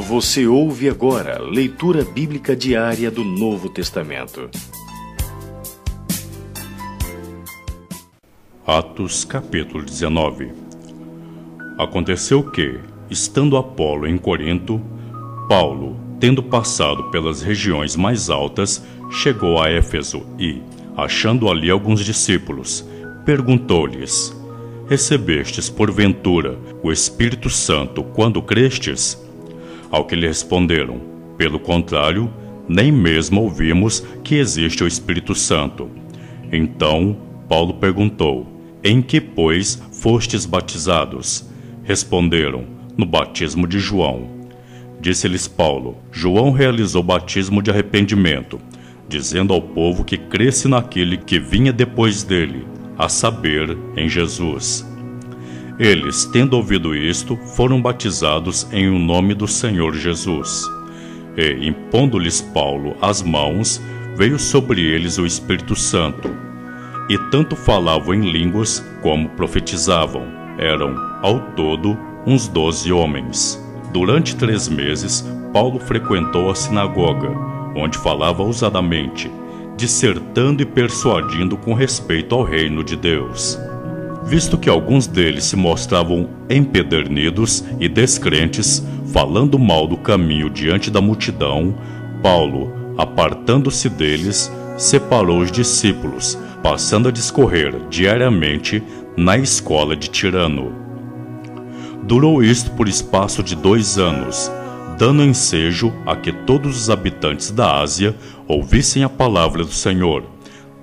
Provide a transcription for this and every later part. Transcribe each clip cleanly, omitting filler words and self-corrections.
Você ouve agora leitura bíblica diária do Novo Testamento. Atos capítulo 19. Aconteceu que, estando Apolo em Corinto, Paulo, tendo passado pelas regiões mais altas, chegou a Éfeso e, achando ali alguns discípulos, perguntou-lhes: Recebestes porventura o Espírito Santo quando crestes? Ao que lhe responderam: Pelo contrário, nem mesmo ouvimos que existe o Espírito Santo. Então Paulo perguntou: Em que, pois, fostes batizados? Responderam: No batismo de João. Disse-lhes Paulo: João realizou batismo de arrependimento, dizendo ao povo que cresce naquele que vinha depois dele, a saber, em Jesus. Eles, tendo ouvido isto, foram batizados em o nome do Senhor Jesus. E, impondo-lhes Paulo as mãos, veio sobre eles o Espírito Santo. E tanto falavam em línguas como profetizavam. Eram, ao todo, uns 12 homens. Durante 3 meses, Paulo frequentou a sinagoga, onde falava ousadamente, dissertando e persuadindo com respeito ao reino de Deus. Visto que alguns deles se mostravam empedernidos e descrentes, falando mal do caminho diante da multidão, Paulo, apartando-se deles, separou os discípulos, passando a discorrer diariamente na escola de Tirano. Durou isto por espaço de 2 anos, dando ensejo a que todos os habitantes da Ásia ouvissem a palavra do Senhor,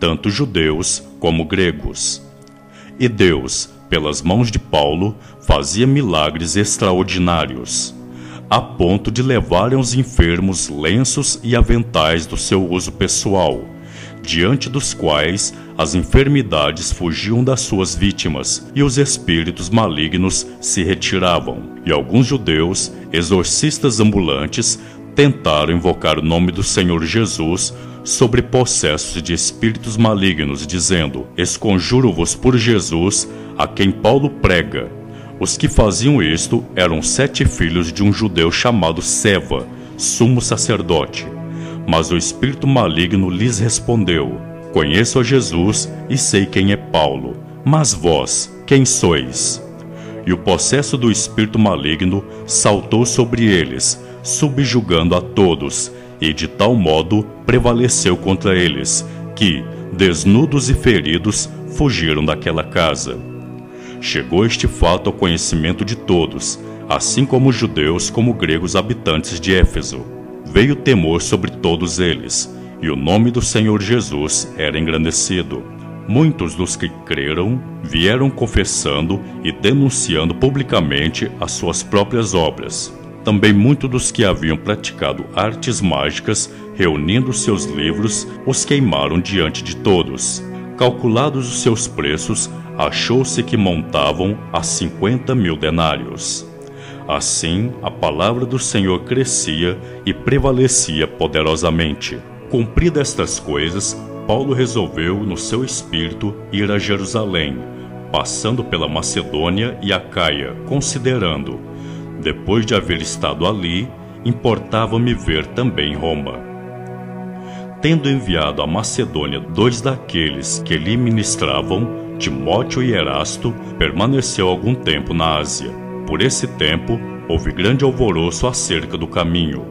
tanto judeus como gregos. E Deus, pelas mãos de Paulo, fazia milagres extraordinários, a ponto de levarem aos enfermos lenços e aventais do seu uso pessoal, diante dos quais as enfermidades fugiam das suas vítimas e os espíritos malignos se retiravam. E alguns judeus, exorcistas ambulantes, tentaram invocar o nome do Senhor Jesus sobre possessos de espíritos malignos, dizendo: Esconjuro-vos por Jesus, a quem Paulo prega. Os que faziam isto eram 7 filhos de um judeu chamado Seva, sumo sacerdote. Mas o espírito maligno lhes respondeu: Conheço a Jesus e sei quem é Paulo, mas vós, quem sois? E o possesso do espírito maligno saltou sobre eles, subjugando a todos, e de tal modo prevaleceu contra eles, que, desnudos e feridos, fugiram daquela casa. Chegou este fato ao conhecimento de todos, assim como judeus como gregos habitantes de Éfeso. Veio temor sobre todos eles, e o nome do Senhor Jesus era engrandecido. Muitos dos que creram vieram confessando e denunciando publicamente as suas próprias obras. Também muitos dos que haviam praticado artes mágicas, reunindo seus livros, os queimaram diante de todos. Calculados os seus preços, achou-se que montavam a 50.000 denários. Assim, a palavra do Senhor crescia e prevalecia poderosamente. Cumpridas estas coisas, Paulo resolveu no seu espírito ir a Jerusalém, passando pela Macedônia e Acaia, considerando: depois de haver estado ali, importava-me ver também Roma. Tendo enviado à Macedônia 2 daqueles que lhe ministravam, Timóteo e Erasto, permaneceu algum tempo na Ásia. Por esse tempo, houve grande alvoroço acerca do caminho.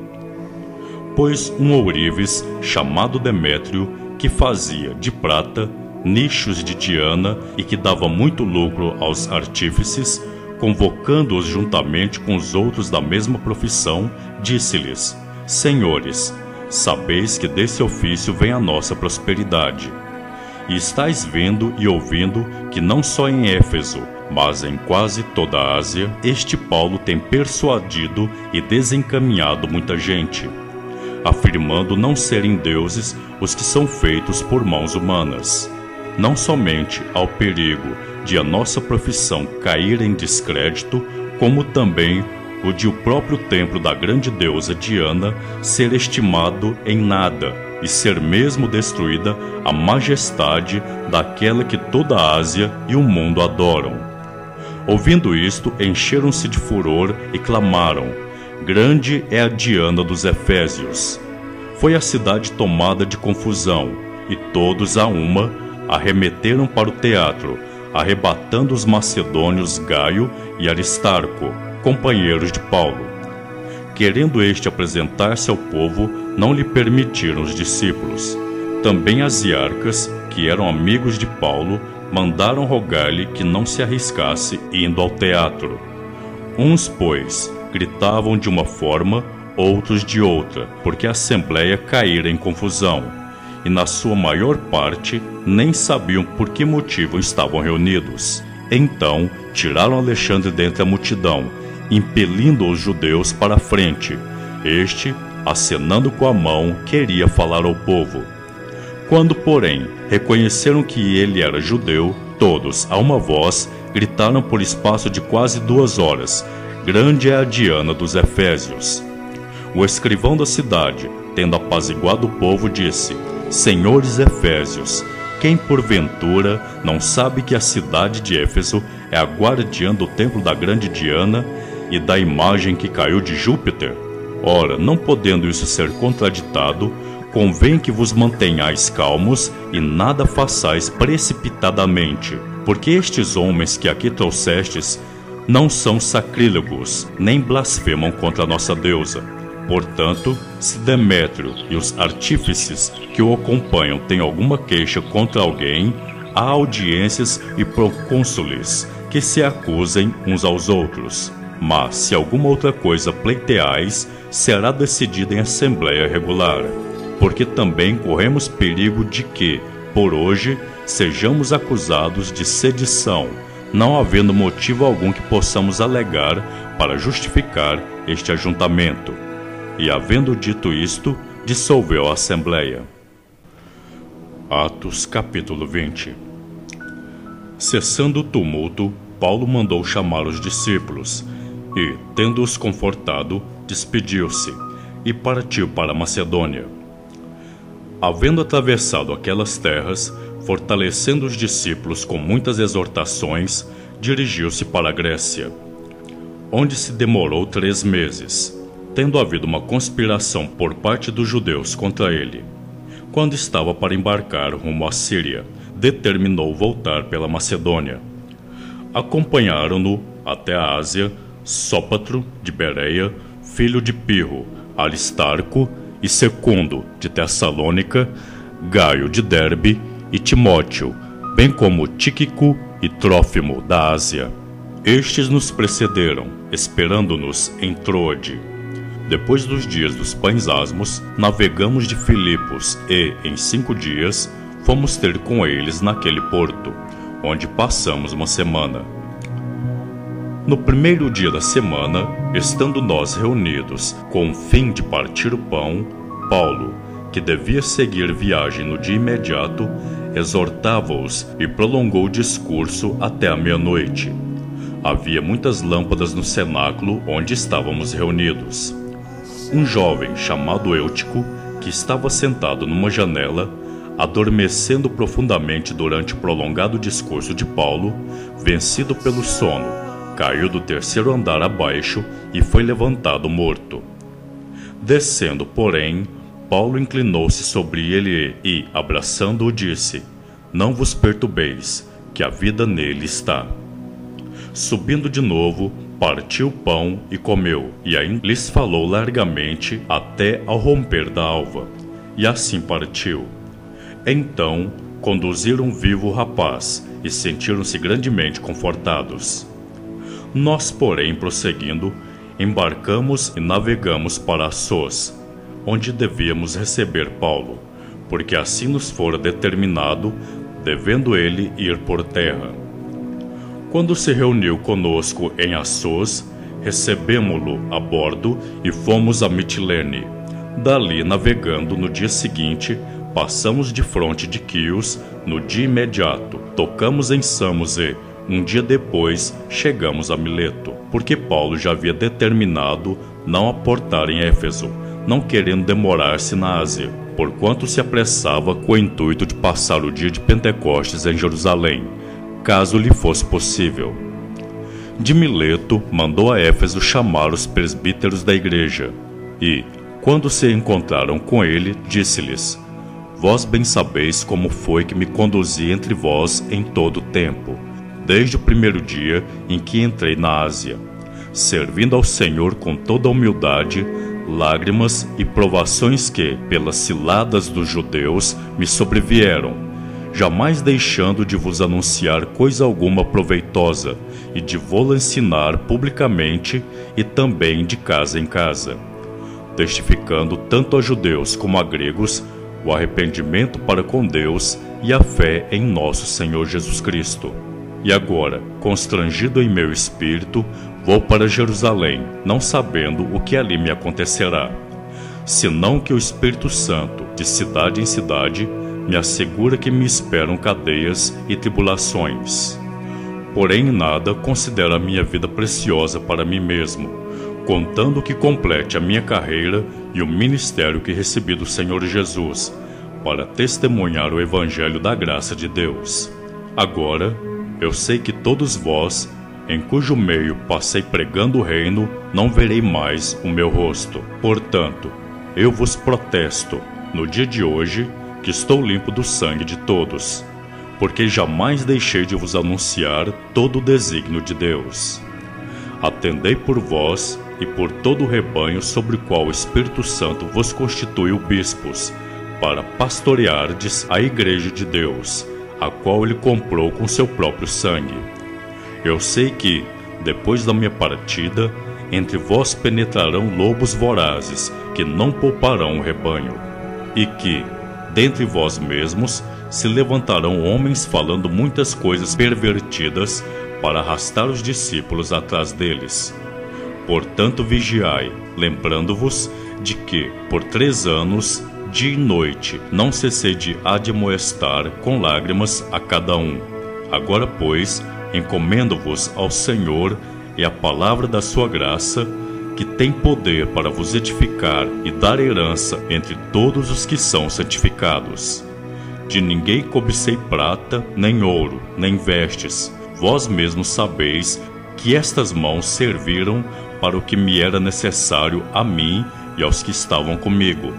Pois um ourives, chamado Demétrio, que fazia de prata nichos de Diana e que dava muito lucro aos artífices, convocando-os juntamente com os outros da mesma profissão, disse-lhes: Senhores, sabeis que desse ofício vem a nossa prosperidade. E estáis vendo e ouvindo que não só em Éfeso, mas em quase toda a Ásia, este Paulo tem persuadido e desencaminhado muita gente, afirmando não serem deuses os que são feitos por mãos humanas. Não somente ao perigo de a nossa profissão cair em descrédito, como também o de o próprio templo da grande deusa Diana ser estimado em nada e ser mesmo destruída a majestade daquela que toda a Ásia e o mundo adoram. Ouvindo isto, encheram-se de furor e clamaram: grande é a Diana dos Efésios. Foi a cidade tomada de confusão, e todos a uma arremeteram para o teatro, arrebatando os macedônios Gaio e Aristarco, companheiros de Paulo. Querendo este apresentar-se ao povo, não lhe permitiram os discípulos. Também as iarcas, que eram amigos de Paulo, mandaram rogar-lhe que não se arriscasse indo ao teatro. Uns, pois, gritavam de uma forma, outros de outra, porque a assembleia caíra em confusão, e na sua maior parte nem sabiam por que motivo estavam reunidos. Então tiraram Alexandre dentre a multidão, impelindo os judeus para a frente. Este, acenando com a mão, queria falar ao povo. Quando, porém, reconheceram que ele era judeu, todos, a uma voz, gritaram por espaço de quase 2 horas: grande é a Diana dos Efésios. O escrivão da cidade, tendo apaziguado o povo, disse: Senhores Efésios, quem porventura não sabe que a cidade de Éfeso é a guardiã do templo da grande Diana e da imagem que caiu de Júpiter? Ora, não podendo isso ser contraditado, convém que vos mantenhais calmos e nada façais precipitadamente, porque estes homens que aqui trouxestes não são sacrílegos, nem blasfemam contra a nossa deusa. Portanto, se Demétrio e os artífices que o acompanham têm alguma queixa contra alguém, há audiências e procônsules que se acusem uns aos outros. Mas, se alguma outra coisa pleiteais, será decidida em assembleia regular, porque também corremos perigo de que, por hoje, sejamos acusados de sedição, não havendo motivo algum que possamos alegar para justificar este ajuntamento. E, havendo dito isto, dissolveu a assembleia. Atos capítulo 20. Cessando o tumulto, Paulo mandou chamar os discípulos e, tendo-os confortado, despediu-se e partiu para a Macedônia. Havendo atravessado aquelas terras, fortalecendo os discípulos com muitas exortações, dirigiu-se para a Grécia, onde se demorou 3 meses, tendo havido uma conspiração por parte dos judeus contra ele. Quando estava para embarcar rumo à Síria, determinou voltar pela Macedônia. Acompanharam-no até a Ásia Sópatro de Bereia, filho de Pirro, Aristarco e Secundo de Tessalônica, Gaio de Derbe e Timóteo, bem como Tíquico e Trófimo da Ásia. Estes nos precederam, esperando-nos em Troade. Depois dos dias dos pães asmos, navegamos de Filipos e, em 5 dias, fomos ter com eles naquele porto, onde passamos uma semana. No primeiro dia da semana, estando nós reunidos com o fim de partir o pão, Paulo, que devia seguir viagem no dia imediato, exortava-os e prolongou o discurso até a meia-noite. Havia muitas lâmpadas no cenáculo onde estávamos reunidos. Um jovem chamado Eutico, que estava sentado numa janela, adormecendo profundamente durante o prolongado discurso de Paulo, vencido pelo sono, caiu do 3º andar abaixo e foi levantado morto. Descendo, porém, Paulo inclinou-se sobre ele e, abraçando-o, disse: Não vos perturbeis, que a vida nele está. Subindo de novo, partiu o pão e comeu, e ainda lhes falou largamente até ao romper da alva, e assim partiu. Então conduziram vivo o rapaz, e sentiram-se grandemente confortados. Nós, porém, prosseguindo, embarcamos e navegamos para Assos, onde devíamos receber Paulo, porque assim nos fora determinado, devendo ele ir por terra. Quando se reuniu conosco em Assos, recebemo-lo a bordo e fomos a Mitilene. Dali, navegando no dia seguinte, passamos de fronte de Quios no dia imediato, tocamos em Samos e, um dia depois, chegamos a Mileto, porque Paulo já havia determinado não aportar em Éfeso, não querendo demorar-se na Ásia, porquanto se apressava com o intuito de passar o dia de Pentecostes em Jerusalém, caso lhe fosse possível. De Mileto mandou a Éfeso chamar os presbíteros da igreja, e, quando se encontraram com ele, disse-lhes: Vós bem sabeis como foi que me conduzi entre vós em todo o tempo, desde o primeiro dia em que entrei na Ásia, servindo ao Senhor com toda a humildade, lágrimas e provações que, pelas ciladas dos judeus, me sobrevieram, jamais deixando de vos anunciar coisa alguma proveitosa, e de vô-la ensinar publicamente e também de casa em casa, testificando tanto a judeus como a gregos o arrependimento para com Deus e a fé em nosso Senhor Jesus Cristo. E agora, constrangido em meu espírito, vou para Jerusalém, não sabendo o que ali me acontecerá, senão que o Espírito Santo, de cidade em cidade, me assegura que me esperam cadeias e tribulações. Porém, em nada considero a minha vida preciosa para mim mesmo, contando que complete a minha carreira e o ministério que recebi do Senhor Jesus, para testemunhar o Evangelho da graça de Deus. Agora, eu sei que todos vós, em cujo meio passei pregando o reino, não verei mais o meu rosto. Portanto, eu vos protesto, no dia de hoje, que estou limpo do sangue de todos, porque jamais deixei de vos anunciar todo o desígnio de Deus. Atendei por vós e por todo o rebanho sobre o qual o Espírito Santo vos constituiu bispos, para pastoreardes a igreja de Deus, a qual ele comprou com seu próprio sangue. Eu sei que, depois da minha partida, entre vós penetrarão lobos vorazes, que não pouparão o rebanho, e que, dentre vós mesmos, se levantarão homens falando muitas coisas pervertidas para arrastar os discípulos atrás deles. Portanto, vigiai, lembrando-vos de que, por 3 anos, dia e noite, não cessei de admoestar com lágrimas a cada um. Agora, pois, encomendo-vos ao Senhor e à palavra da sua graça, que tem poder para vos edificar e dar herança entre todos os que são santificados. De ninguém cobicei prata, nem ouro, nem vestes. Vós mesmos sabeis que estas mãos serviram para o que me era necessário a mim e aos que estavam comigo.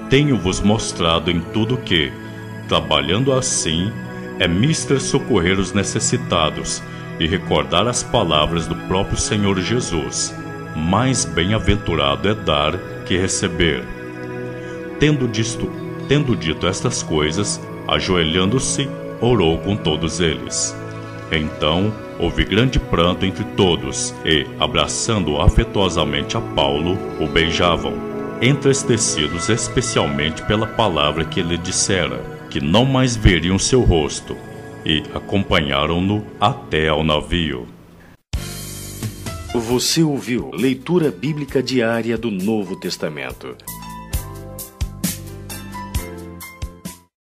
Tenho-vos mostrado em tudo que, trabalhando assim, é mister socorrer os necessitados e recordar as palavras do próprio Senhor Jesus. Mais bem-aventurado é dar que receber. Tendo dito estas coisas, ajoelhando-se, orou com todos eles. Então, houve grande pranto entre todos, e, abraçando afetuosamente a Paulo, o beijavam, entristecidos especialmente pela palavra que ele dissera, que não mais veriam seu rosto, e acompanharam-no até ao navio. Você ouviu Leitura Bíblica Diária do Novo Testamento.